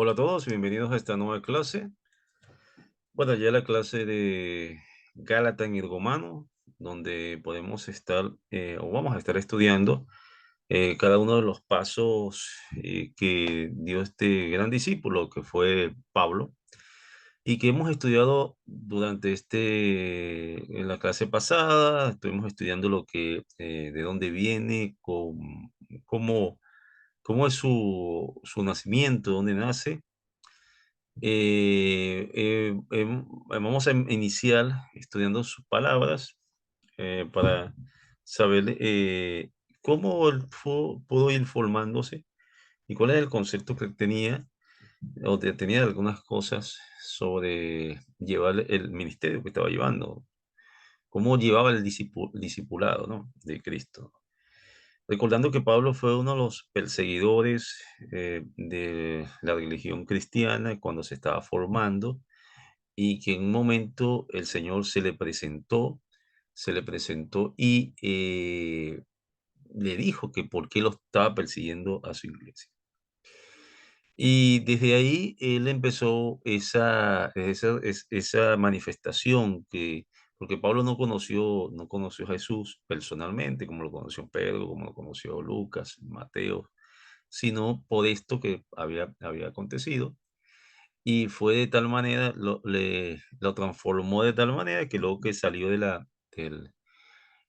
Hola a todos, bienvenidos a esta nueva clase. Bueno, ya la clase de Gálatas y Romano, donde podemos estar o vamos a estar estudiando cada uno de los pasos que dio este gran discípulo que fue Pablo y que hemos estudiado durante en la clase pasada. Estuvimos estudiando lo que, de dónde viene, cómo, cómo es su nacimiento, dónde nace. Vamos a iniciar estudiando sus palabras para saber cómo él pudo ir formándose y cuál es el concepto que él tenía tenía algunas cosas sobre llevar el ministerio que estaba llevando, cómo llevaba el discipulado, ¿no?, de Cristo. Recordando que Pablo fue uno de los perseguidores de la religión cristiana cuando se estaba formando y que en un momento el Señor se le presentó y le dijo que por qué lo estaba persiguiendo a su iglesia. Y desde ahí él empezó esa manifestación porque Pablo no conoció a Jesús personalmente, como lo conoció Pedro, como lo conoció Lucas, Mateo, sino por esto que había acontecido. Y fue de tal manera, lo transformó de tal manera que luego que salió y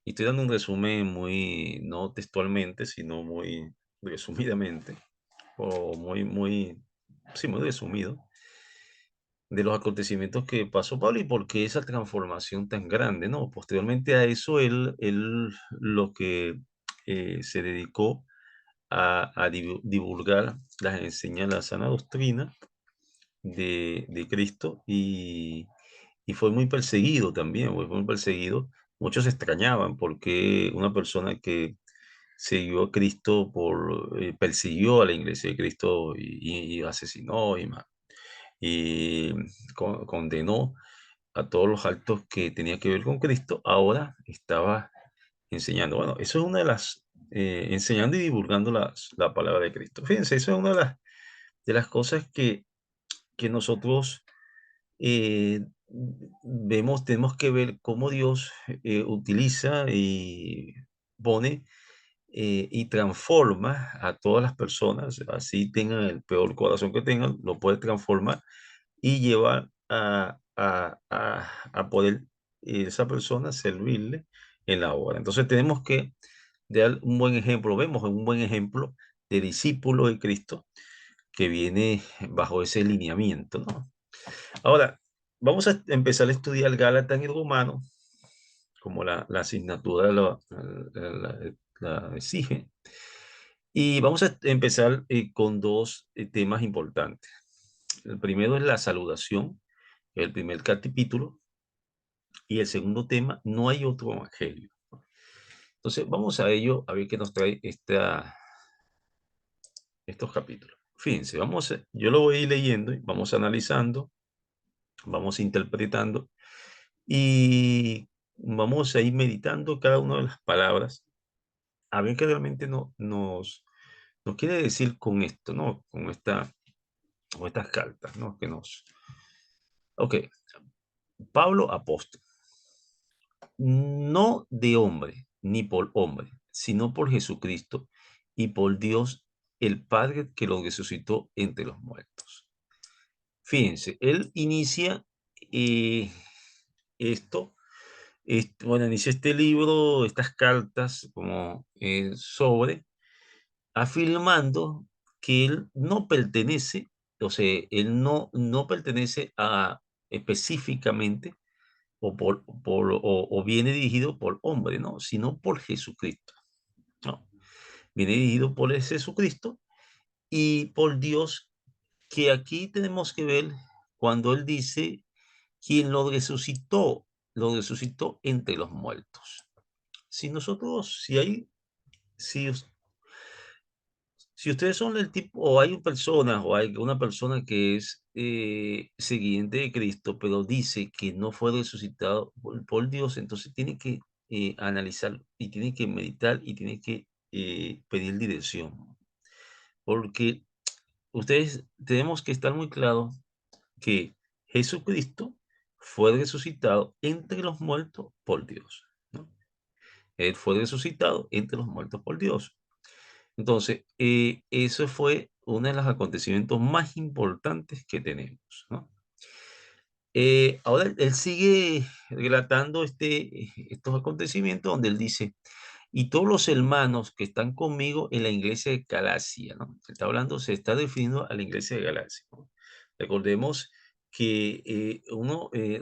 estoy dando un resumen muy, no textualmente, sino muy resumidamente, o sí, muy resumido, de los acontecimientos que pasó Pablo y por qué esa transformación tan grande, ¿no? Posteriormente a eso, él lo que se dedicó a divulgar la sana doctrina de Cristo y fue muy perseguido también, fue muy perseguido. Muchos extrañaban porque una persona que siguió a Cristo persiguió a la iglesia de Cristo y asesinó y condenó a todos los actos que tenía que ver con Cristo, ahora estaba enseñando. Bueno, eso es una de enseñando y divulgando la palabra de Cristo. Fíjense, eso es una de las cosas que nosotros tenemos que ver cómo Dios utiliza y pone y transforma a todas las personas, así tengan el peor corazón que tengan, lo puede transformar y llevar a poder esa persona servirle en la obra. Entonces tenemos que dar un buen ejemplo, vemos un buen ejemplo de discípulo de Cristo que viene bajo ese lineamiento, ¿no? Ahora, vamos a empezar a estudiar Gálatas y Romano, como la asignatura la exige. Y vamos a empezar con dos temas importantes. El primero es la saludación, el primer capítulo, y el segundo tema, no hay otro evangelio. Entonces, vamos a ello, a ver qué nos trae estos capítulos. Fíjense, yo lo voy a ir leyendo y vamos analizando, vamos interpretando y vamos a ir meditando cada una de las palabras, a ver qué realmente nos quiere decir con esto, ¿no? Con estas cartas, ¿no? Ok, Pablo apóstol, no de hombre, ni por hombre, sino por Jesucristo y por Dios, el Padre que lo resucitó entre los muertos. Fíjense, él inicia eh, esto, bueno, inicia este libro, estas cartas, como afirmando que él no pertenece, o sea, él no pertenece a específicamente o viene dirigido por hombre, ¿no? Sino por Jesucristo, ¿no? Viene dirigido por ese Jesucristo y por Dios, que aquí tenemos que ver cuando él dice quien lo resucitó entre los muertos. Si nosotros, si, us- si ustedes son del tipo, o hay personas, o hay una persona que es siguiente de Cristo, pero dice que no fue resucitado por Dios, entonces tiene que analizar y tiene que meditar y tiene que pedir dirección. Porque ustedes tenemos que estar muy claros que Jesucristo fue resucitado entre los muertos por Dios, ¿no? Él fue resucitado entre los muertos por Dios. Entonces, eso fue uno de los acontecimientos más importantes que tenemos, ¿no? Ahora él sigue relatando estos acontecimientos donde él dice, y todos los hermanos que están conmigo en la iglesia de Galacia, ¿no? Está hablando, se está refiriendo a la iglesia de Galacia, ¿no? Recordemos que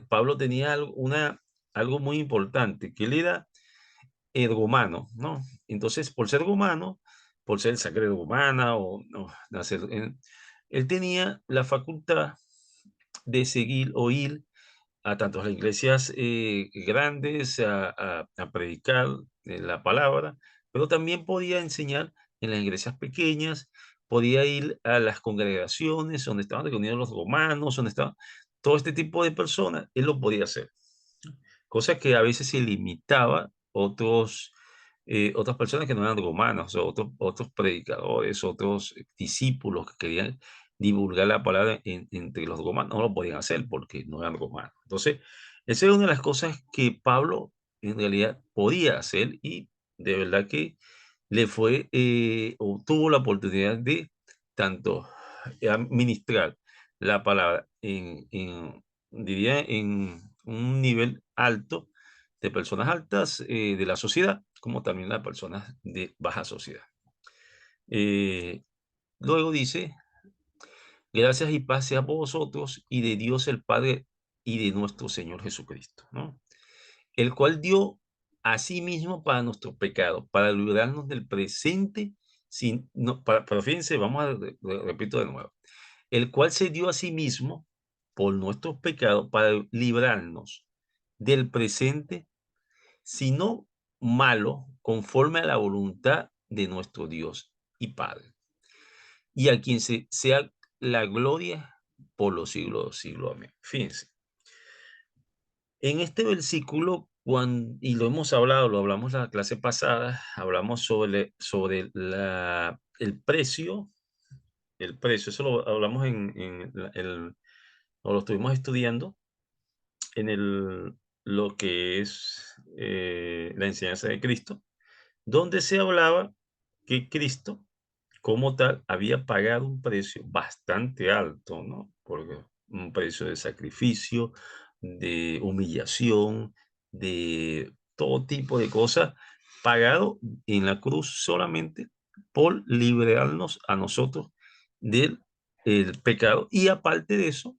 Pablo tenía algo muy importante, que él era romano, ¿no? Entonces, por ser romano, por ser sangre romana o no, nacer, él tenía la facultad de seguir o ir a tanto las iglesias grandes a predicar la palabra, pero también podía enseñar en las iglesias pequeñas, podía ir a las congregaciones donde estaban reunidos los romanos, donde estaban todo este tipo de personas, él lo podía hacer. Cosa que a veces se limitaba otras personas que no eran romanos, o otros predicadores, otros discípulos que querían divulgar la palabra entre los romanos, no lo podían hacer porque no eran romanos. Entonces, esa es una de las cosas que Pablo en realidad podía hacer y de verdad que o tuvo la oportunidad de tanto administrar la palabra diría, en un nivel alto de personas altas de la sociedad, como también las personas de baja sociedad. Eh, Luego dice, gracias y paz sea por vosotros y de Dios el Padre y de nuestro Señor Jesucristo, ¿no? El cual dio a sí mismo para nuestros pecados, para librarnos del presente, pero fíjense, repito de nuevo, el cual se dio a sí mismo por nuestros pecados para librarnos del presente, sino malo, conforme a la voluntad de nuestro Dios y Padre, y a quien sea la gloria por los siglos de los siglos. Amén. Fíjense, en este versículo, y lo hemos hablado, lo hablamos la clase pasada, hablamos el precio, eso lo hablamos o lo estuvimos estudiando en lo que es la enseñanza de Cristo, donde se hablaba que Cristo, como tal, había pagado un precio bastante alto, ¿no? Porque un precio de sacrificio, de humillación, de todo tipo de cosas, pagado en la cruz solamente por liberarnos a nosotros del el pecado y aparte de eso,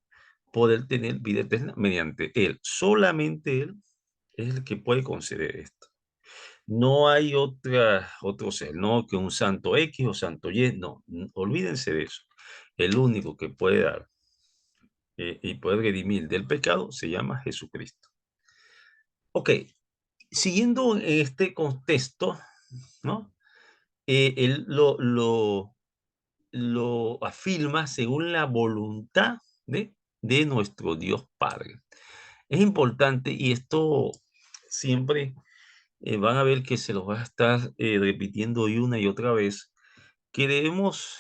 poder tener vida eterna mediante Él. Solamente Él es el que puede conceder esto. No hay otro ser, no que un santo X o santo Y, no, olvídense de eso. El único que puede dar y puede redimir del pecado se llama Jesucristo. Ok, siguiendo en este contexto, ¿no? Él lo afirma según la voluntad de nuestro Dios Padre. Es importante y esto siempre van a ver que se los va a estar repitiendo y una y otra vez, que debemos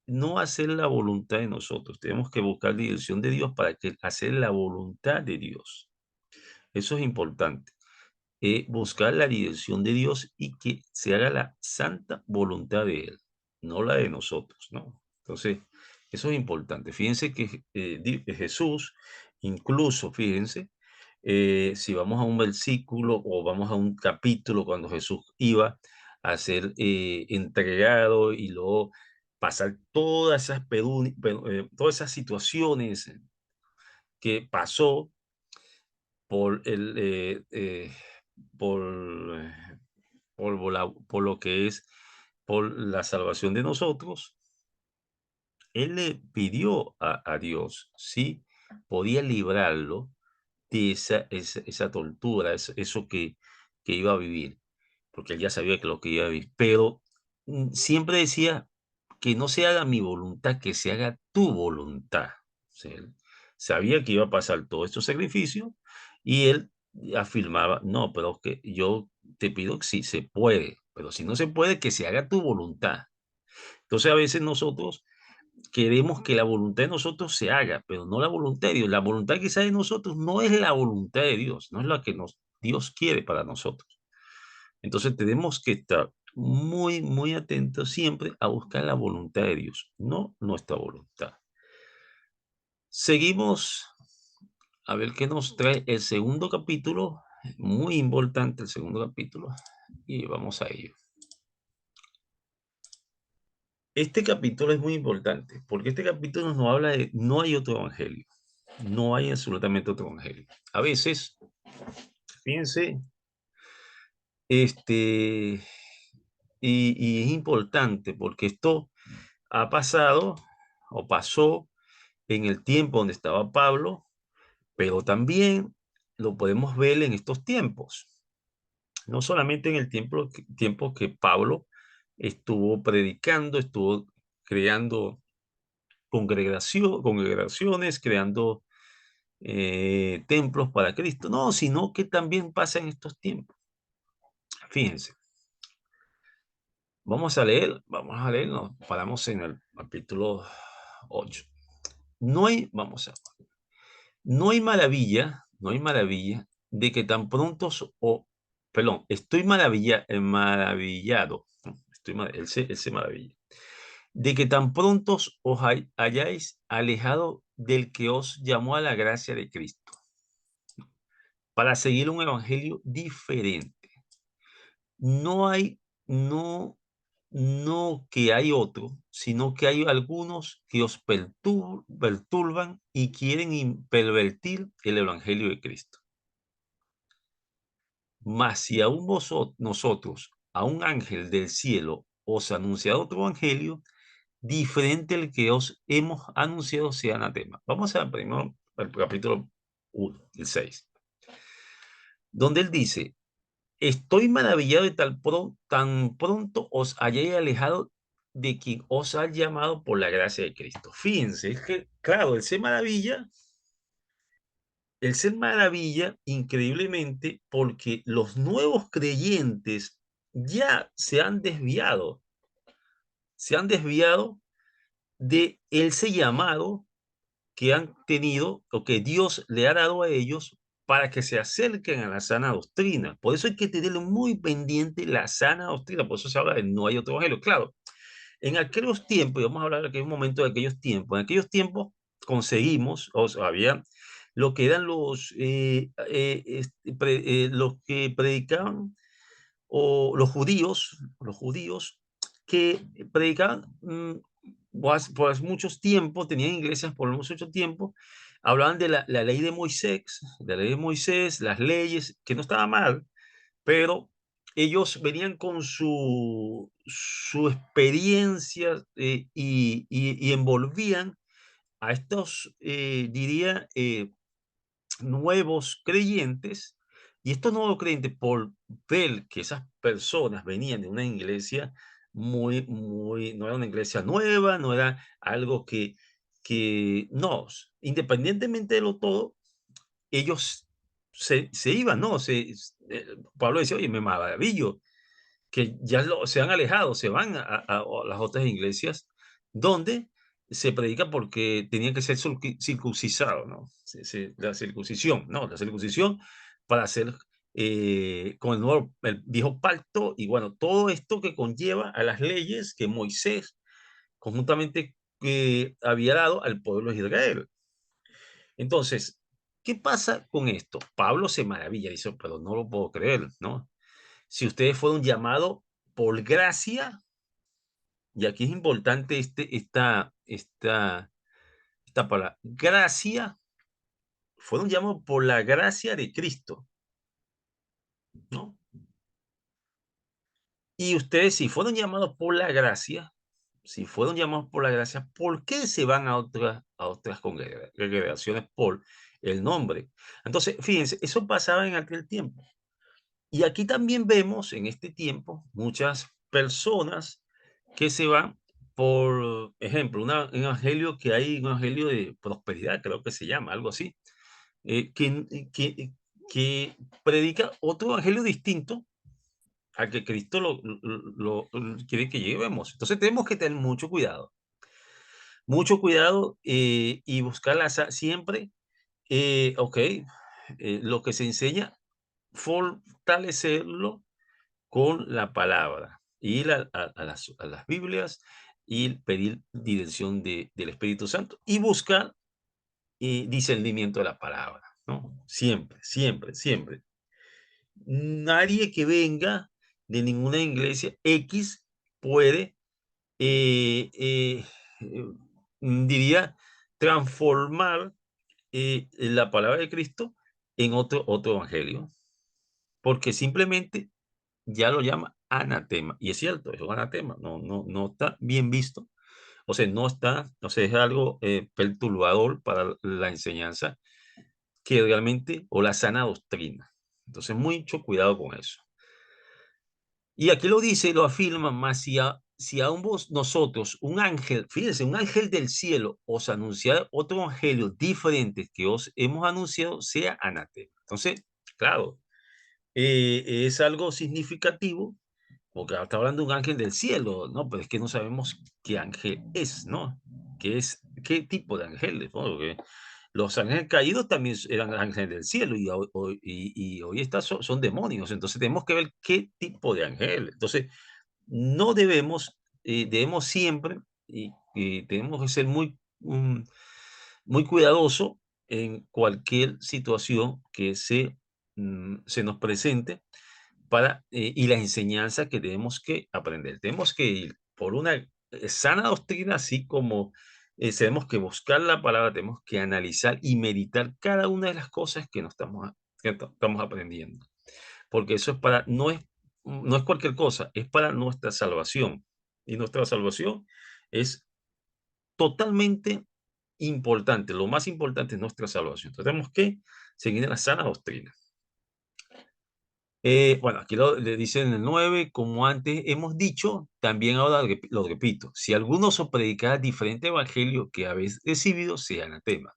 no hacer la voluntad de nosotros, tenemos que buscar la dirección de Dios para que hacer la voluntad de Dios. Eso es importante. Buscar la dirección de Dios y que se haga la santa voluntad de Él, no la de nosotros, ¿no? Entonces, eso es importante. Fíjense que Jesús, incluso, fíjense, si vamos a un versículo o vamos a un capítulo cuando Jesús iba a ser entregado y luego pasar todas esas situaciones que pasó por el por, eh, por lo que es por la salvación de nosotros, él le pidió a Dios si podía librarlo de esa tortura, eso que iba a vivir, porque él ya sabía que lo que iba a vivir, pero siempre decía que no se haga mi voluntad, que se haga tu voluntad. O sea, él sabía que iba a pasar todos estos sacrificios y él afirmaba, no, pero que yo te pido que sí se puede, pero si no se puede, que se haga tu voluntad. Entonces a veces nosotros queremos que la voluntad de nosotros se haga, pero no la voluntad de Dios. La voluntad que sale de nosotros no es la voluntad de Dios, no es la que Dios quiere para nosotros. Entonces tenemos que estar muy, muy atentos siempre a buscar la voluntad de Dios, no nuestra voluntad. Seguimos a ver qué nos trae el segundo capítulo, muy importante el segundo capítulo, y vamos a ello. Este capítulo es muy importante porque este capítulo nos habla de no hay otro evangelio, no hay absolutamente otro evangelio. A veces, fíjense, este, y es importante porque esto ha pasado o pasó en el tiempo donde estaba Pablo, pero también lo podemos ver en estos tiempos. No solamente en el tiempo que Pablo estuvo predicando, estuvo creando congregaciones, creando templos para Cristo, no, sino que también pasa en estos tiempos. Fíjense, vamos a leer, nos paramos en el capítulo 8. No hay maravilla, no hay maravilla de que tan pronto, perdón, estoy maravillado, ¿no? Él se maravilla, de que tan pronto os hayáis alejado del que os llamó a la gracia de Cristo, para seguir un evangelio diferente. No hay, no, no que hay otro, sino que hay algunos que os perturban y quieren pervertir el evangelio de Cristo. Mas si aún nosotros, a un ángel del cielo, os anunciado otro evangelio, diferente al que os hemos anunciado, sea anatema. Vamos a primero al capítulo 1, el 6, donde él dice: estoy maravillado de tan pronto os hayáis alejado de quien os ha llamado por la gracia de Cristo. Fíjense, es que, claro, él se maravilla increíblemente porque los nuevos creyentes ya se han desviado de ese llamado que han tenido o que Dios le ha dado a ellos para que se acerquen a la sana doctrina. Por eso hay que tener muy pendiente la sana doctrina. Por eso se habla de no hay otro evangelio. Claro, en aquellos tiempos, y vamos a hablar de aquel momento de en aquellos tiempos conseguimos, o sea, había lo que eran los que predicaban, o los judíos que predicaban por muchos tiempos, tenían iglesias por mucho tiempo, hablaban de la ley de Moisés, las leyes, que no estaba mal, pero ellos venían con su experiencia y envolvían a estos, diría, nuevos creyentes, y estos nuevos creyentes, por ver que esas personas venían de una iglesia no era una iglesia nueva, no era algo no, independientemente de lo todo, ellos se iban, ¿no? Pablo decía: oye, me maravillo que ya se han alejado, se van a las otras iglesias donde se predica porque tenía que ser circuncisado, ¿no? La circuncisión, ¿no? La circuncisión para hacer con el viejo pacto y bueno, todo esto que conlleva a las leyes que Moisés conjuntamente había dado al pueblo de Israel. Entonces, ¿qué pasa con esto? Pablo se maravilla, dice: pero no lo puedo creer, ¿no? Si ustedes fueron llamados por gracia, y aquí es importante esta palabra, gracia, fueron llamados por la gracia de Cristo, ¿no? Y ustedes, si fueron llamados por la gracia, si fueron llamados por la gracia, ¿por qué se van a otras congregaciones por el nombre? Entonces, fíjense, eso pasaba en aquel tiempo. Y aquí también vemos en este tiempo muchas personas que se van, por ejemplo, un evangelio que hay, un evangelio de prosperidad, creo que se llama, algo así, eh, que, que, que predica otro evangelio distinto al que Cristo quiere que llevemos. Entonces tenemos que tener mucho cuidado. mucho cuidado y buscar siempre, ok, lo que se enseña, fortalecerlo con la palabra, ir a las Biblias y pedir dirección del Espíritu Santo y buscar discernimiento de la palabra, ¿no? Siempre, siempre, siempre. Nadie que venga de ninguna iglesia X puede, eh, eh, eh, diría, transformar la palabra de Cristo en otro evangelio, porque simplemente ya lo llama anatema. Y es cierto, es un anatema, no está bien visto. O sea, no está, o sea, es algo perturbador para la enseñanza que realmente, o la sana doctrina. Entonces, mucho cuidado con eso. Y aquí lo dice, lo afirma, más si a ambos nosotros, un ángel, fíjense, un ángel del cielo os anunciara otro evangelio diferente que os hemos anunciado, sea anatema. Entonces, claro, es algo significativo porque está hablando de un ángel del cielo, ¿no? Pero es que no sabemos qué ángel es, ¿no? ¿Qué tipo de ángeles? ¿No? Porque los ángeles caídos también eran ángeles del cielo y hoy son demonios. Entonces tenemos que ver qué tipo de ángel. Entonces, no debemos siempre y tenemos que ser muy cuidadoso en cualquier situación que se nos presente y las enseñanzas que tenemos que aprender. Tenemos que ir por una sana doctrina, así como tenemos que buscar la palabra, tenemos que analizar y meditar cada una de las cosas que estamos aprendiendo. Porque eso no es cualquier cosa, es para nuestra salvación. Y nuestra salvación es totalmente importante. Lo más importante es nuestra salvación. Entonces, tenemos que seguir la sana doctrina. Bueno, aquí le dicen en el 9, como antes hemos dicho, también ahora lo repito, si alguno os predicar diferente evangelio que habéis recibido, sea anatema.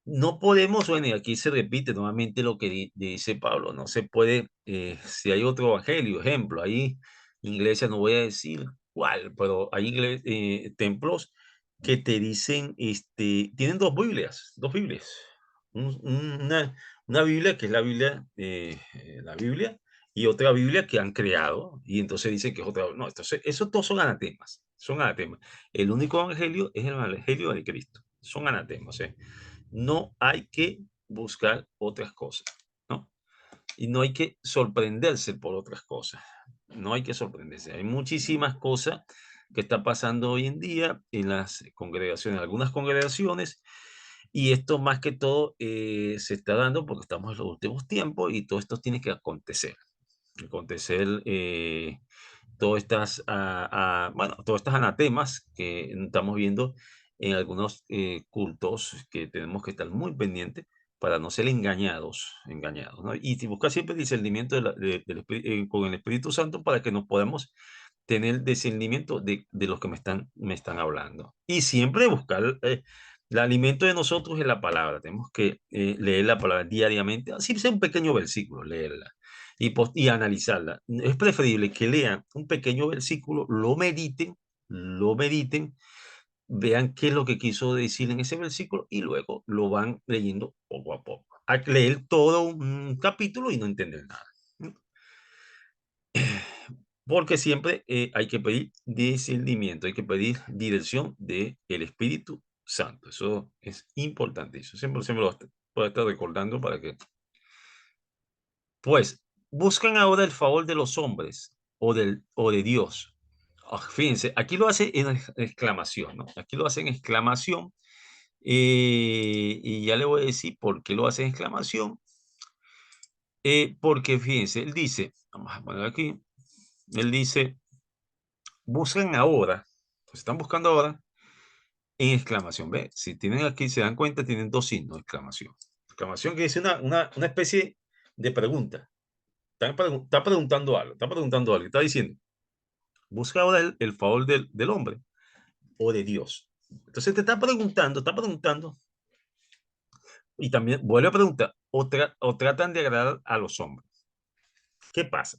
No podemos, bueno, y aquí se repite nuevamente lo que dice Pablo, no se puede, si hay otro evangelio, ejemplo, hay iglesias, no voy a decir cuál, pero hay templos que te dicen, tienen dos Biblias, una Biblia que es la Biblia, y otra Biblia que han creado, y entonces dicen que es otra, no, entonces, esos dos son anatemas. El único evangelio es el evangelio de Cristo, son anatemas, no hay que buscar otras cosas, ¿no? Y no hay que sorprenderse por otras cosas. No hay que sorprenderse. Hay muchísimas cosas que está pasando hoy en día en las congregaciones, algunas congregaciones, y esto más que todo se está dando porque estamos en los últimos tiempos y todo esto tiene que acontecer. Acontecer bueno, todos estos anatemas que estamos viendo en algunos cultos que tenemos que estar muy pendientes para no ser engañados, ¿no? Y buscar siempre discernimiento con el Espíritu Santo para que nos podamos tener discernimiento de los que me están hablando. Y siempre buscar el alimento de nosotros en la palabra. Tenemos que leer la palabra diariamente, así sea un pequeño versículo, leerla y analizarla. Es preferible que lean un pequeño versículo, lo mediten, vean qué es lo que quiso decir en ese versículo y luego lo van leyendo poco a poco. A leer todo un capítulo y no entender nada. Porque siempre hay que pedir discernimiento, hay que pedir dirección del Espíritu Santo. Eso es importante. Eso siempre lo voy a estar recordando para que, pues, buscan ahora el favor de los hombres o de Dios. Fíjense, aquí lo hace en exclamación, ¿no? Aquí lo hace en exclamación. Y ya le voy a decir por qué lo hace en exclamación. Porque fíjense, él dice, vamos a poner aquí, él dice, buscan ahora, pues están buscando ahora en exclamación. ¿Ve? Si tienen aquí, se dan cuenta, tienen dos signos de exclamación. Exclamación que dice una especie de pregunta. Está preguntando algo, está diciendo, busca ahora el favor del hombre o de Dios. Entonces te está preguntando, y también vuelve a preguntar, o tratan de agradar a los hombres. ¿Qué pasa?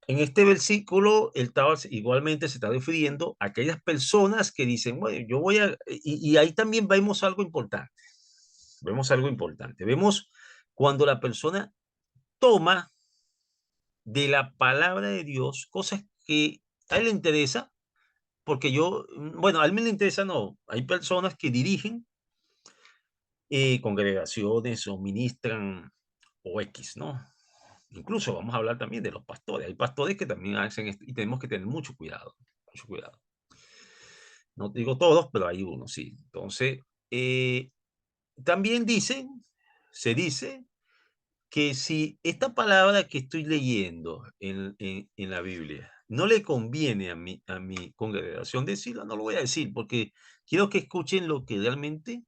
en este versículo, él estaba, igualmente se está refiriendo a aquellas personas que dicen, bueno, yo voy a, y ahí también vemos algo importante. Vemos algo importante. Vemos cuando la persona toma de la palabra de Dios cosas que a él le interesa, porque yo, bueno, a él me le interesa, no. Hay personas que dirigen congregaciones o ministran o X, ¿no? Incluso vamos a hablar también de los pastores. Hay pastores que también hacen esto y tenemos que tener mucho cuidado, mucho cuidado. No digo todos, pero hay unos, sí. Entonces, también se dice que si esta palabra que estoy leyendo en la Biblia no le conviene a mi congregación decirla, no lo voy a decir, porque quiero que escuchen lo que realmente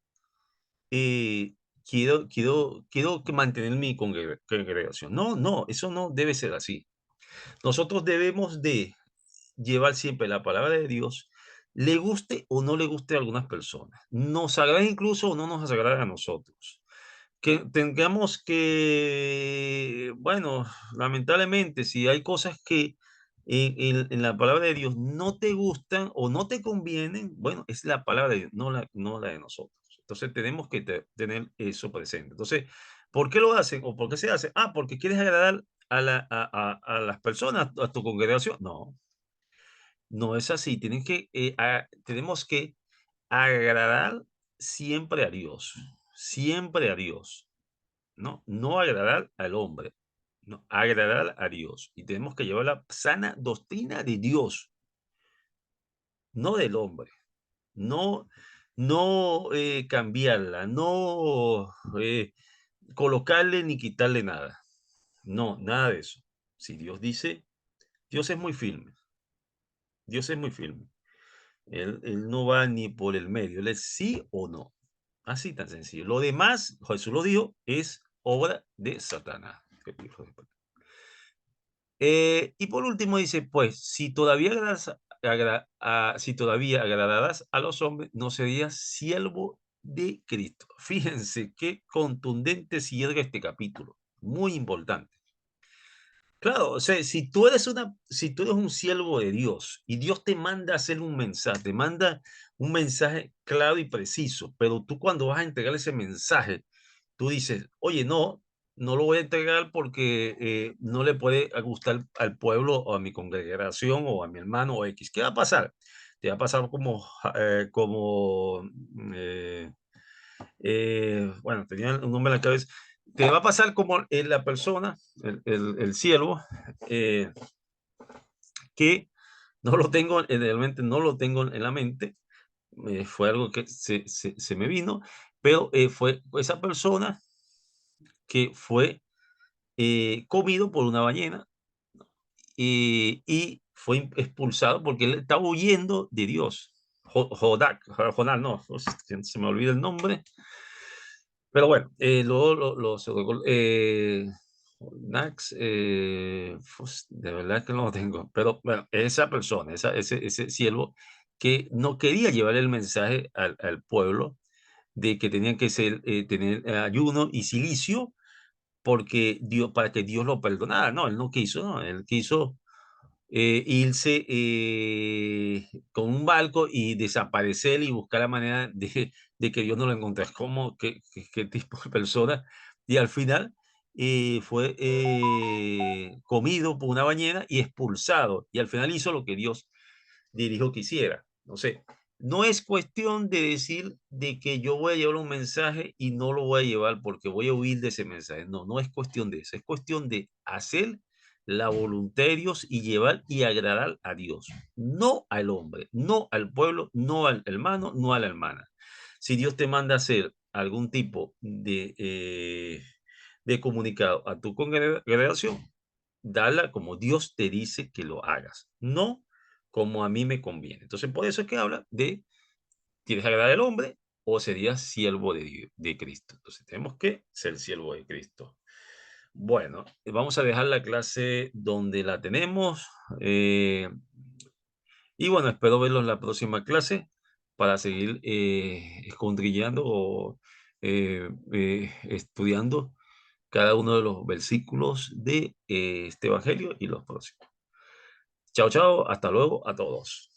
eh, quiero que mantener mi congregación. No, no, eso no debe ser así. Nosotros debemos de llevar siempre la palabra de Dios, le guste o no le guste a algunas personas. Nos agrada incluso o no nos agrada a nosotros. Que tengamos que, bueno, lamentablemente, si hay cosas que en la palabra de Dios no te gustan o no te convienen, bueno, es la palabra de Dios, no la de nosotros. Entonces tenemos que tener eso presente. Entonces, ¿por qué lo hacen o por qué se hace? Ah, porque quieres agradar a las personas, a tu congregación. No, no es así. Tenemos que agradar siempre a Dios, siempre a Dios. ¿No? No agradar al hombre, no, agradar a Dios. Y tenemos que llevar la sana doctrina de Dios, no del hombre. No, no cambiarla, no colocarle ni quitarle nada. No, nada de eso. Si Dios dice, Dios es muy firme. Dios es muy firme. Él no va ni por el medio, él es sí o no. Así tan sencillo. Lo demás, Jesús lo dijo, es obra de Satanás. Y por último dice, pues, si todavía agradarás a los hombres, no serías siervo de Cristo. Fíjense qué contundente cierra este capítulo. Muy importante. Claro, o sea, si tú eres un siervo de Dios y Dios te manda a hacer un mensaje, te manda un mensaje claro y preciso, pero tú cuando vas a entregar ese mensaje, tú dices, oye, no, no lo voy a entregar porque no le puede gustar al pueblo o a mi congregación o a mi hermano o X. ¿Qué va a pasar? Te va a pasar eh, bueno, tenía un nombre en la cabeza. Te va a pasar como la persona, el siervo, eh, que no lo tengo, realmente no lo tengo en la mente, fue algo que se me vino, pero fue esa persona que fue comido por una ballena y fue expulsado porque él estaba huyendo de Dios. Jonás, no, se me olvida el nombre, pero bueno, luego Nax, de verdad que no lo tengo, pero bueno, esa persona, ese siervo que no quería llevar el mensaje al pueblo de que tenían que tener ayuno y silicio porque Dios, para que Dios lo perdonara. No, él no quiso, no, él quiso irse con un barco y desaparecer y buscar la manera de que Dios no lo encontrara. ¿Cómo? ¿Qué tipo de persona? Y al final fue comido por una ballena y expulsado. Y al final hizo lo que Dios dirijo que hiciera. No sé, no es cuestión de decir de que yo voy a llevar un mensaje y no lo voy a llevar porque voy a huir de ese mensaje. No, no es cuestión de eso. Es cuestión de hacer la voluntad de Dios y llevar y agradar a Dios, no al hombre, no al pueblo, no al hermano, no a la hermana. Si Dios te manda a hacer algún tipo de comunicado a tu congregación, dala como Dios te dice que lo hagas, no como a mí me conviene. Entonces, por eso es que habla de, ¿quieres agradar al hombre o serías siervo de Cristo? Entonces, tenemos que ser siervo de Cristo. Bueno, vamos a dejar la clase donde la tenemos. Y bueno, espero verlos en la próxima clase para seguir escondrillando o estudiando cada uno de los versículos de este evangelio y los próximos. Chao, chao, hasta luego a todos.